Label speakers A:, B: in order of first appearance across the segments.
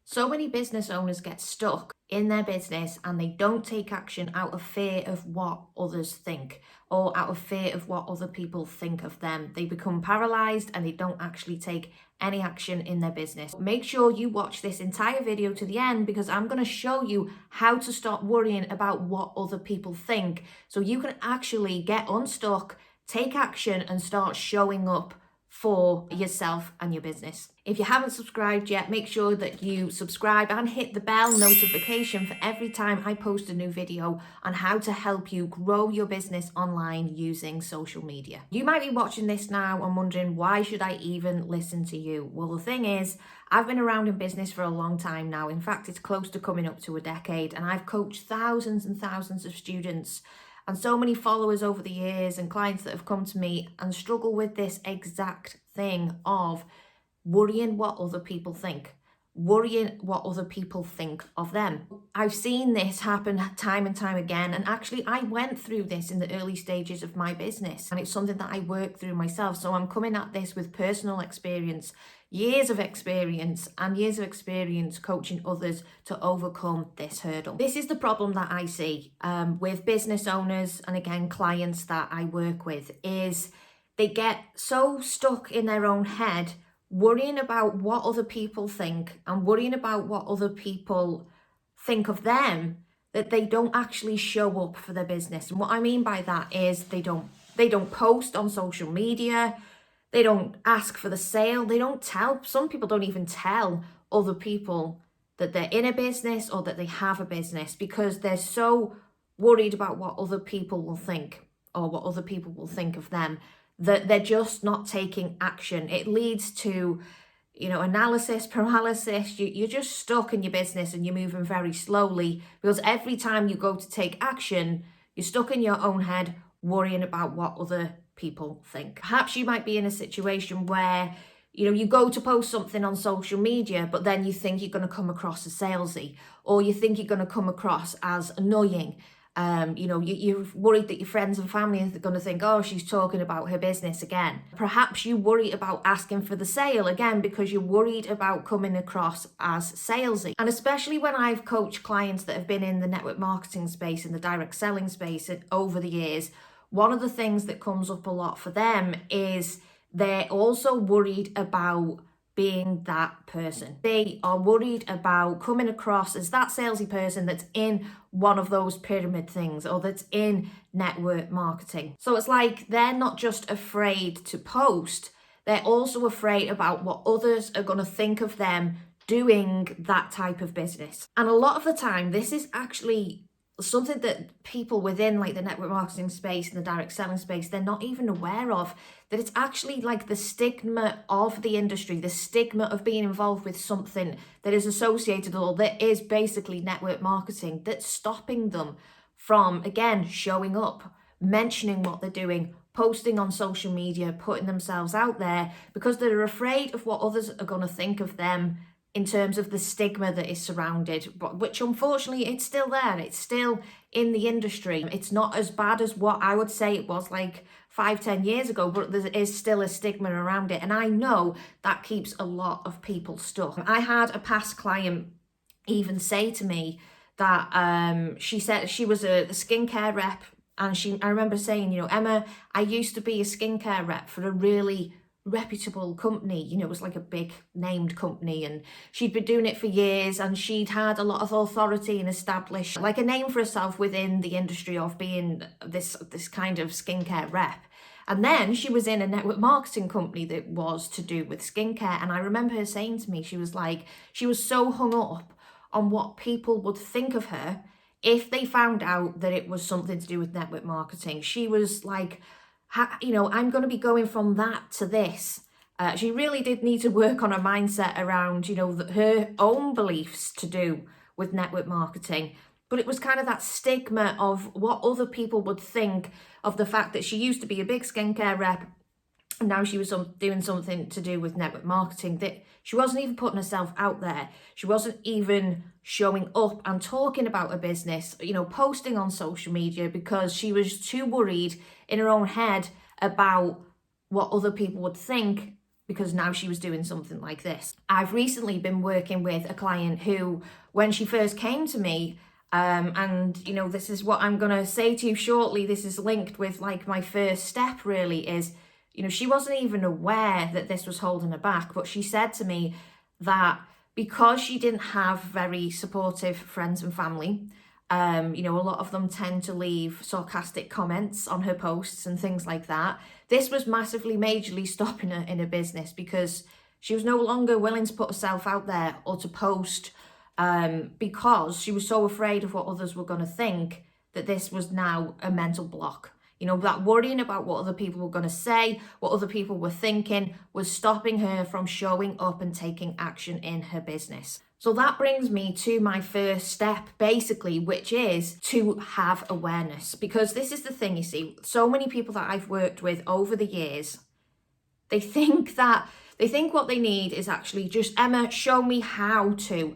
A: So many business owners get stuck in their business and they don't take action out of fear of what others think or out of fear of what other people think of them. They become paralyzed and they don't actually take any action in their business. Make sure you watch this entire video to the end because I'm going to show you how to stop worrying about what other people think so you can actually get unstuck, take action and start showing up for yourself and your business. If you haven't subscribed yet, make sure that you subscribe and hit the bell notification for every time I post a new video on how to help you grow your business online using social media. You might be watching this now and wondering, why should I even listen to you? Well, the thing is, I've been around in business for a long time now. In fact, it's close to coming up to a decade, and I've coached thousands and thousands of students and so many followers over the years and clients that have come to me and struggle with this exact thing of worrying what other people think, worrying what other people think of them. I've seen this happen time and time again. And actually, I went through this in the early stages of my business, and it's something that I worked through myself. So I'm coming at this with personal experience, years of experience coaching others to overcome this hurdle. This is the problem that I see with business owners and again clients that I work with, is they get so stuck in their own head worrying about what other people think and worrying about what other people think of them that they don't actually show up for their business. And what I mean by that is they don't post on social media. They don't ask for the sale. They don't tell, some people don't even tell other people that they're in a business or that they have a business because they're so worried about what other people will think or what other people will think of them that they're just not taking action. It leads to, analysis paralysis. You're just stuck in your business and you're moving very slowly because every time you go to take action, you're stuck in your own head worrying about what other people think. Perhaps you might be in a situation where you go to post something on social media, but then you think you're going to come across as salesy, or you think you're going to come across as annoying. You're worried that your friends and family are going to think, oh, she's talking about her business again. Perhaps you worry about asking for the sale again because you're worried about coming across as salesy. And especially when I've coached clients that have been in the network marketing space and the direct selling space over the years, one of the things that comes up a lot for them is they're also worried about being that person. They are worried about coming across as that salesy person that's in one of those pyramid things or that's in network marketing. So it's like they're not just afraid to post, they're also afraid about what others are going to think of them doing that type of business. And a lot of the time, this is actually something that people within like the network marketing space and the direct selling space, they're not even aware of, that it's actually like the stigma of the industry, the stigma of being involved with something that is associated or that is basically network marketing that's stopping them from, again, showing up, mentioning what they're doing, posting on social media, putting themselves out there because they're afraid of what others are going to think of them in terms of the stigma that is surrounded, but which unfortunately it's still there. It's still in the industry. It's not as bad as what I would say it was like 5-10 years ago, but there is still a stigma around it. And I know that keeps a lot of people stuck. I had a past client even say to me that she said she was a skincare rep. And I remember saying, Emma, I used to be a skincare rep for a really reputable company. It was like a big named company, and she'd been doing it for years and she'd had a lot of authority and established like a name for herself within the industry of being this kind of skincare rep. And then she was in a network marketing company that was to do with skincare. And I remember her saying to me, she was so hung up on what people would think of her if they found out that it was something to do with network marketing. She was like, I'm going to be going from that to this. She really did need to work on her mindset around, her own beliefs to do with network marketing. But it was kind of that stigma of what other people would think of the fact that she used to be a big skincare rep and now she was doing something to do with network marketing, that she wasn't even putting herself out there. She wasn't even showing up and talking about her business, posting on social media because she was too worried in her own head about what other people would think because now she was doing something like this. I've recently been working with a client who, when she first came to me, and you know, this is what I'm gonna say to you shortly, this is linked with like my first step really, is, you know, she wasn't even aware that this was holding her back, but she said to me that because she didn't have very supportive friends and family, you know, a lot of them tend to leave sarcastic comments on her posts and things like that. This was massively, majorly stopping her in her business because she was no longer willing to put herself out there or to post, because she was so afraid of what others were going to think, that this was now a mental block. You know, that worrying about what other people were going to say, what other people were thinking, was stopping her from showing up and taking action in her business. So that brings me to my first step, basically, which is to have awareness. Because this is the thing, you see, so many people that I've worked with over the years, they think what they need is actually just, Emma, show me how to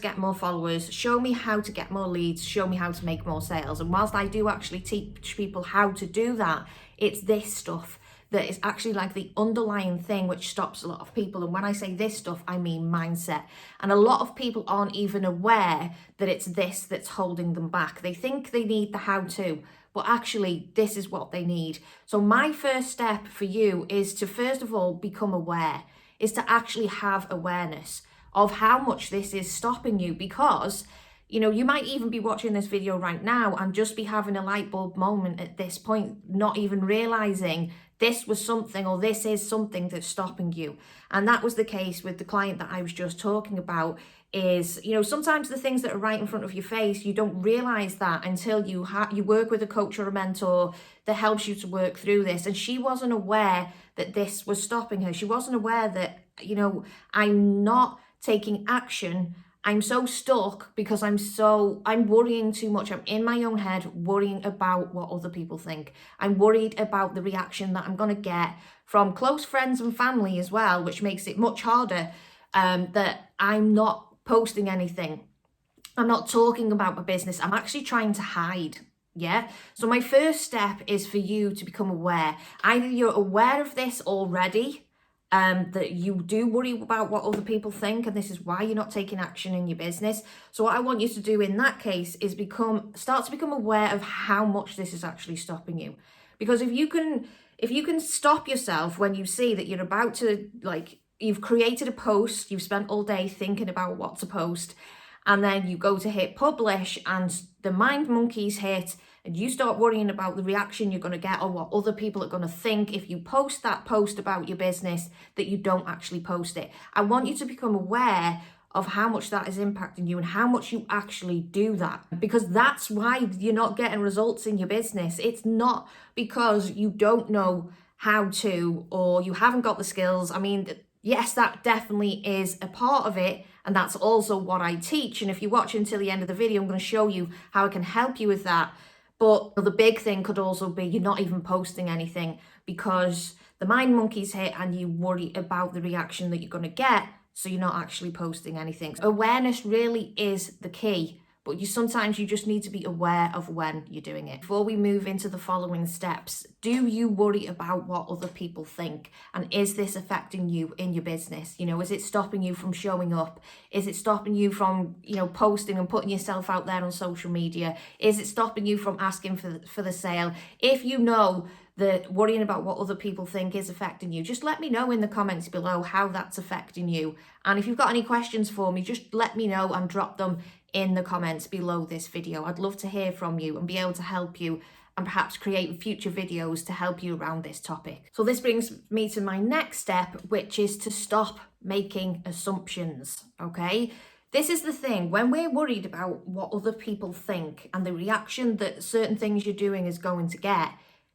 A: get more followers, show me how to get more leads, show me how to make more sales. And whilst I do actually teach people how to do that, it's this stuff that is actually like the underlying thing which stops a lot of people. And when I say this stuff, I mean mindset. And a lot of people aren't even aware that it's this that's holding them back. They think they need the how-to, but actually this is what they need. So my first step for you is to, first of all, become aware, is to actually have awareness of how much this is stopping you. Because, you know, you might even be watching this video right now and just be having a light bulb moment at this point, not even realizing this was something, or this is something that's stopping you. And that was the case with the client that I was just talking about. Is, you know, sometimes the things that are right in front of your face, you don't realize that until you work with a coach or a mentor that helps you to work through this. And she wasn't aware that this was stopping her. She wasn't aware that, you know, I'm not taking action. I'm so stuck because I'm worrying too much. I'm in my own head worrying about what other people think. I'm worried about the reaction that I'm going to get from close friends and family as well, which makes it much harder, that I'm not posting anything. I'm not talking about my business. I'm actually trying to hide. Yeah. So my first step is for you to become aware. Either you're aware of this already, that you do worry about what other people think, and this is why you're not taking action in your business. So what I want you to do in that case is start to become aware of how much this is actually stopping you. Because if you can stop yourself when you see that you're about to, like, you've created a post, you've spent all day thinking about what to post, and then you go to hit publish and the mind monkeys hit, and you start worrying about the reaction you're going to get or what other people are going to think if you post that post about your business, that you don't actually post it. I want you to become aware of how much that is impacting you and how much you actually do that, because that's why you're not getting results in your business. It's not because you don't know how to, or you haven't got the skills. I mean, yes, that definitely is a part of it, and that's also what I teach. And if you watch until the end of the video, I'm going to show you how I can help you with that. But the big thing could also be you're not even posting anything because the mind monkeys hit and you worry about the reaction that you're going to get, so you're not actually posting anything. Awareness really is the key, but sometimes you just need to be aware of when you're doing it. Before we move into the following steps, do you worry about what other people think? And is this affecting you in your business? You know, is it stopping you from showing up? Is it stopping you from, you know, posting and putting yourself out there on social media? Is it stopping you from asking for the sale? If you know that worrying about what other people think is affecting you, just let me know in the comments below how that's affecting you. And if you've got any questions for me, just let me know and drop them in the comments below this video. I'd love to hear from you and be able to help you and perhaps create future videos to help you around this topic. So this brings me to my next step, which is to stop making assumptions, okay? This is the thing, when we're worried about what other people think and the reaction that certain things you're doing is going to get,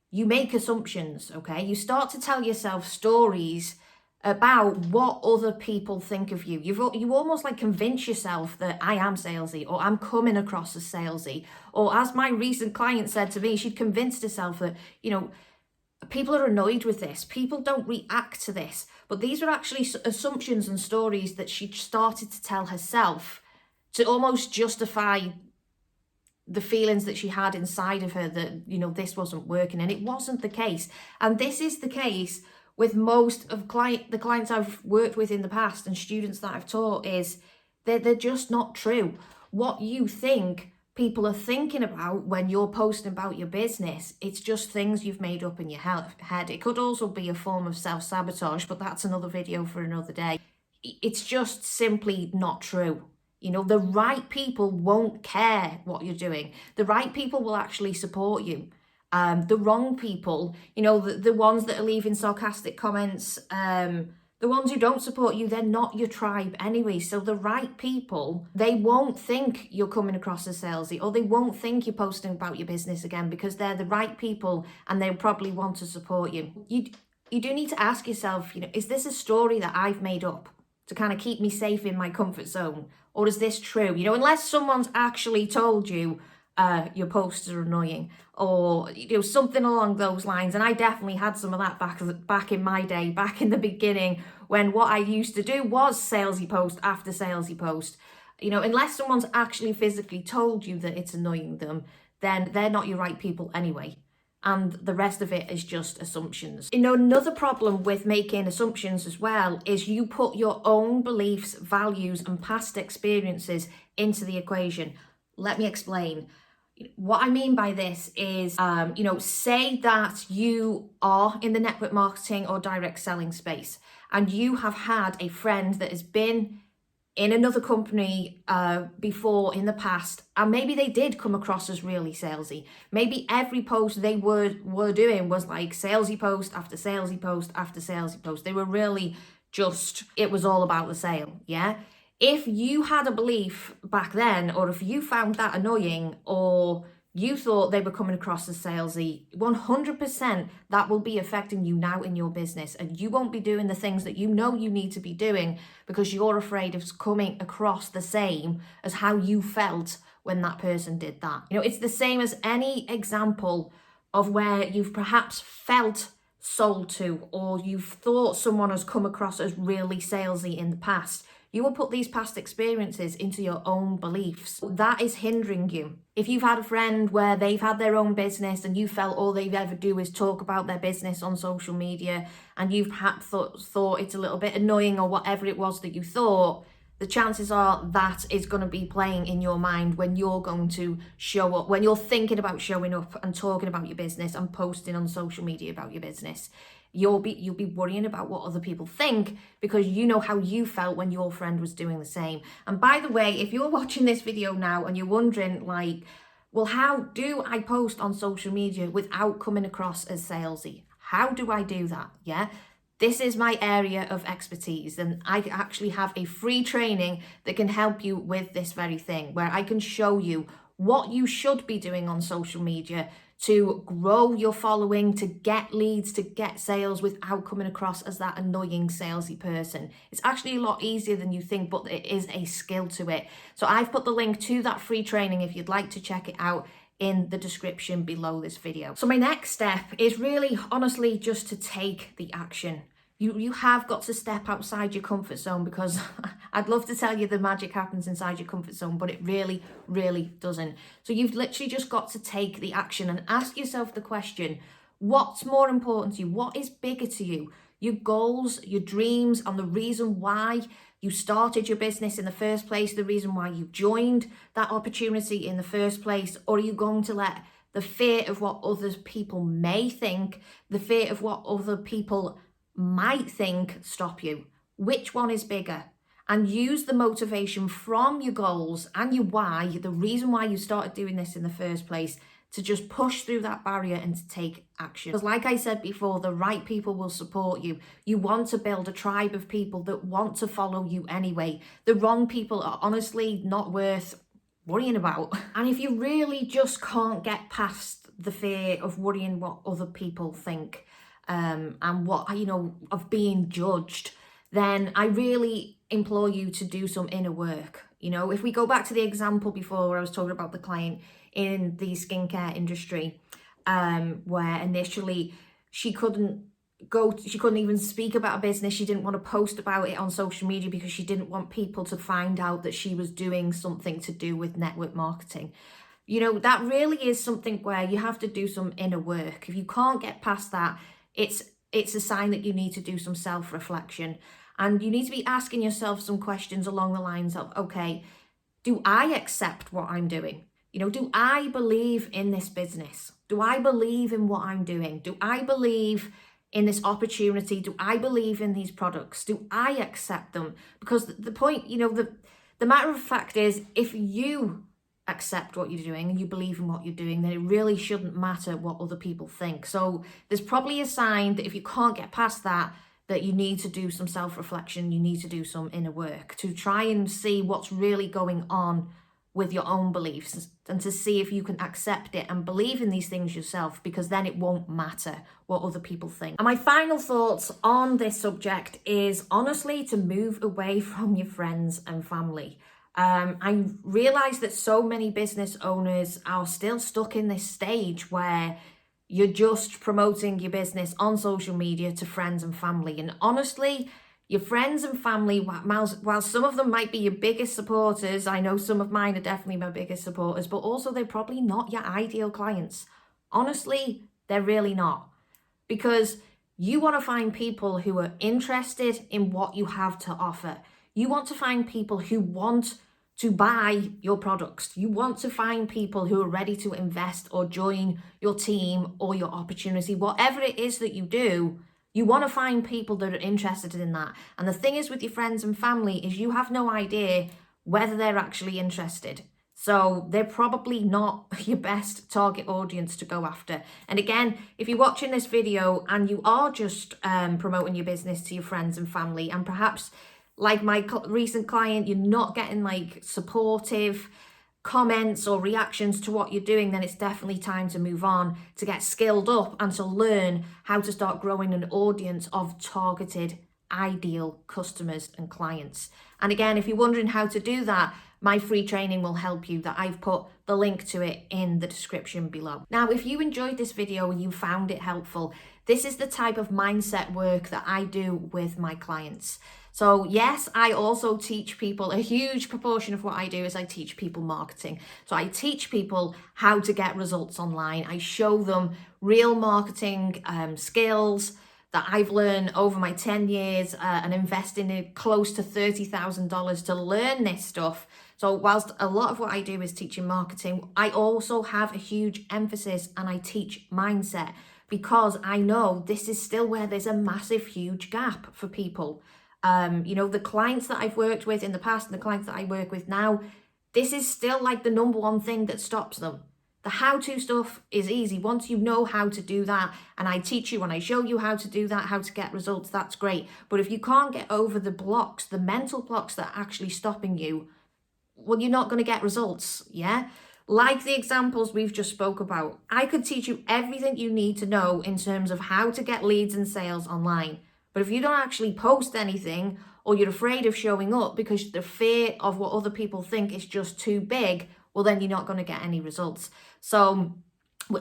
A: you make assumptions, okay? You start to tell yourself stories about what other people think of you. You almost like convince yourself that I am salesy, or I'm coming across as salesy. Or as my recent client said to me, she'd convinced herself that, you know, people are annoyed with this. People don't react to this. But these were actually assumptions and stories that she started to tell herself to almost justify the feelings that she had inside of her that, you know, this wasn't working. And it wasn't the case. And this is the case with most of the clients I've worked with in the past and students that I've taught is they're just not true. What you think people are thinking about when you're posting about your business, it's just things you've made up in your head. It could also be a form of self-sabotage, but that's another video for another day. It's just simply not true. You know, the right people won't care what you're doing. The right people will actually support you. The wrong people, you know, the ones that are leaving sarcastic comments, the ones who don't support you, they're not your tribe anyway. So the right people, they won't think you're coming across as salesy, or they won't think you're posting about your business again, because they're the right people and they'll probably want to support you. You do need to ask yourself, you know, is this a story that I've made up to kind of keep me safe in my comfort zone? Or is this true? You know, unless someone's actually told you your posts are annoying, or you know, something along those lines. And I definitely had some of that back in my day, back in the beginning, when what I used to do was salesy post after salesy post. You know, unless someone's actually physically told you that it's annoying them, then they're not your right people anyway. And the rest of it is just assumptions. You know, another problem with making assumptions as well is you put your own beliefs, values, and past experiences into the equation. Let me explain. What I mean by this is, you know, say that you are in the network marketing or direct selling space, and you have had a friend that has been in another company before in the past, and maybe they did come across as really salesy. Maybe every post they were doing was like salesy post after salesy post after salesy post. They were really just, it was all about the sale, yeah? If you had a belief back then, or if you found that annoying, or you thought they were coming across as salesy, 100% that will be affecting you now in your business, and you won't be doing the things that you know you need to be doing because you're afraid of coming across the same as how you felt when that person did that. You know, it's the same as any example of where you've perhaps felt sold to, or you've thought someone has come across as really salesy in the past. You will put these past experiences into your own beliefs. That is hindering you. If you've had a friend where they've had their own business and you felt all they ever do is talk about their business on social media, and you've perhaps thought it's a little bit annoying, or whatever it was that you thought, the chances are that is going to be playing in your mind when you're going to show up, when you're thinking about showing up and talking about your business and posting on social media about your business. You'll be worrying about what other people think, because you know how you felt when your friend was doing the same. And by the way, if you're watching this video now and you're wondering, like, well, how do I post on social media without coming across as salesy? How do I do that? Yeah, this is my area of expertise, and I actually have a free training that can help you with this very thing, where I can show you what you should be doing on social media to grow your following, to get leads, to get sales without coming across as that annoying salesy person. It's actually a lot easier than you think, but it is a skill to it. So I've put the link to that free training if you'd like to check it out in the description below this video. So my next step is really honestly just to take the action. You have got to step outside your comfort zone, because I'd love to tell you the magic happens inside your comfort zone, but it really, really doesn't. So you've literally just got to take the action and ask yourself the question, what's more important to you? What is bigger to you? Your goals, your dreams, and the reason why you started your business in the first place, the reason why you joined that opportunity in the first place? Or are you going to let the fear of what other people may think, the fear of what other people might think, stop you? Which one is bigger? And use the motivation from your goals and your why, the reason why you started doing this in the first place, to just push through that barrier and to take action. Because like I said before, the right people will support you. You want to build a tribe of people that want to follow you anyway. The wrong people are honestly not worth worrying about. And if you really just can't get past the fear of worrying what other people think, and what, you know, of being judged, then I really implore you to do some inner work. You know, if we go back to the example before where I was talking about the client in the skincare industry, where initially she couldn't even speak about a business. She didn't want to post about it on social media because she didn't want people to find out that she was doing something to do with network marketing. You know, that really is something where you have to do some inner work. If you can't get past that, it's it's a sign that you need to do some self-reflection. And you need to be asking yourself some questions along the lines of, okay, do I accept what I'm doing? Do I believe in this business? Do I believe in what I'm doing? Do I believe in this opportunity? Do I believe in these products? Do I accept them? Because the point, the matter of fact is, if you accept what you're doing and you believe in what you're doing, then it really shouldn't matter what other people think. So there's probably a sign that if you can't get past that you need to do some self-reflection, you need to do some inner work to try and see what's really going on with your own beliefs and to see if you can accept it and believe in these things yourself, because then it won't matter what other people think. And my final thoughts on this subject is honestly to move away from your friends and family. I realize that so many business owners are still stuck in this stage where you're just promoting your business on social media to friends and family. And honestly, your friends and family, while some of them might be your biggest supporters, I know some of mine are definitely my biggest supporters, but also they're probably not your ideal clients. Honestly, they're really not. Because you want to find people who are interested in what you have to offer. You want to find people who want to buy your products. You want to find people who are ready to invest or join your team or your opportunity. Whatever it is that you do, you want to find people that are interested in that. And the thing is with your friends and family is you have no idea whether they're actually interested. So they're probably not your best target audience to go after. And again, if you're watching this video and you are just promoting your business to your friends and family, and perhaps like my recent client, you're not getting like supportive comments or reactions to what you're doing, then it's definitely time to move on, to get skilled up and to learn how to start growing an audience of targeted ideal customers and clients. And again, if you're wondering how to do that, my free training will help you, that I've put the link to it in the description below. Now, if you enjoyed this video and you found it helpful, this is the type of mindset work that I do with my clients. So yes, I also teach people, a huge proportion of what I do is I teach people marketing. So I teach people how to get results online. I show them real marketing skills that I've learned over my 10 years and investing in close to $30,000 to learn this stuff. So whilst a lot of what I do is teaching marketing, I also have a huge emphasis and I teach mindset, because I know this is still where there's a massive, huge gap for people. The clients that I've worked with in the past and the clients that I work with now, this is still like the number one thing that stops them. The how-to stuff is easy. Once you know how to do that, and I teach you and I show you how to do that, how to get results, that's great. But if you can't get over the blocks, the mental blocks that are actually stopping you, well, you're not going to get results, yeah? Like the examples we've just spoke about, I could teach you everything you need to know in terms of how to get leads and sales online. But if you don't actually post anything, or you're afraid of showing up because the fear of what other people think is just too big, well, then you're not going to get any results. So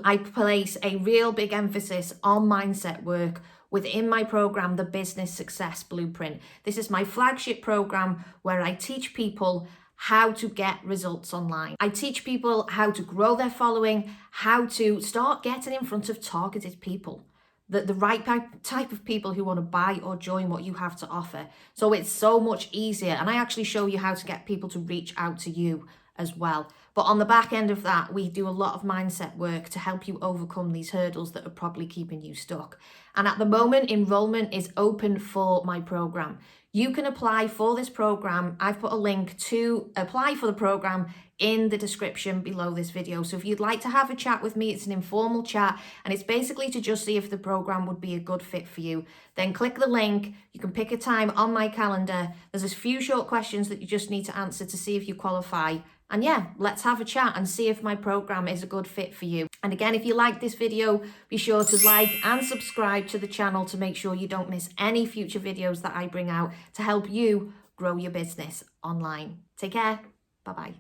A: I place a real big emphasis on mindset work within my program, the Business Success Blueprint. This is my flagship program where I teach people how to get results online. I teach people how to grow their following, how to start getting in front of targeted people, the right type of people who want to buy or join what you have to offer. So it's so much easier. And I actually show you how to get people to reach out to you as well. But on the back end of that, we do a lot of mindset work to help you overcome these hurdles that are probably keeping you stuck. And at the moment, enrollment is open for my program. You can apply for this program. I've put a link to apply for the program in the description below this video. So if you'd like to have a chat with me, it's an informal chat and it's basically to just see if the program would be a good fit for you. Then click the link. You can pick a time on my calendar. There's a few short questions that you just need to answer to see if you qualify. And yeah, let's have a chat and see if my program is a good fit for you. And again, if you like this video, be sure to like and subscribe to the channel to make sure you don't miss any future videos that I bring out to help you grow your business online. Take care. Bye-bye.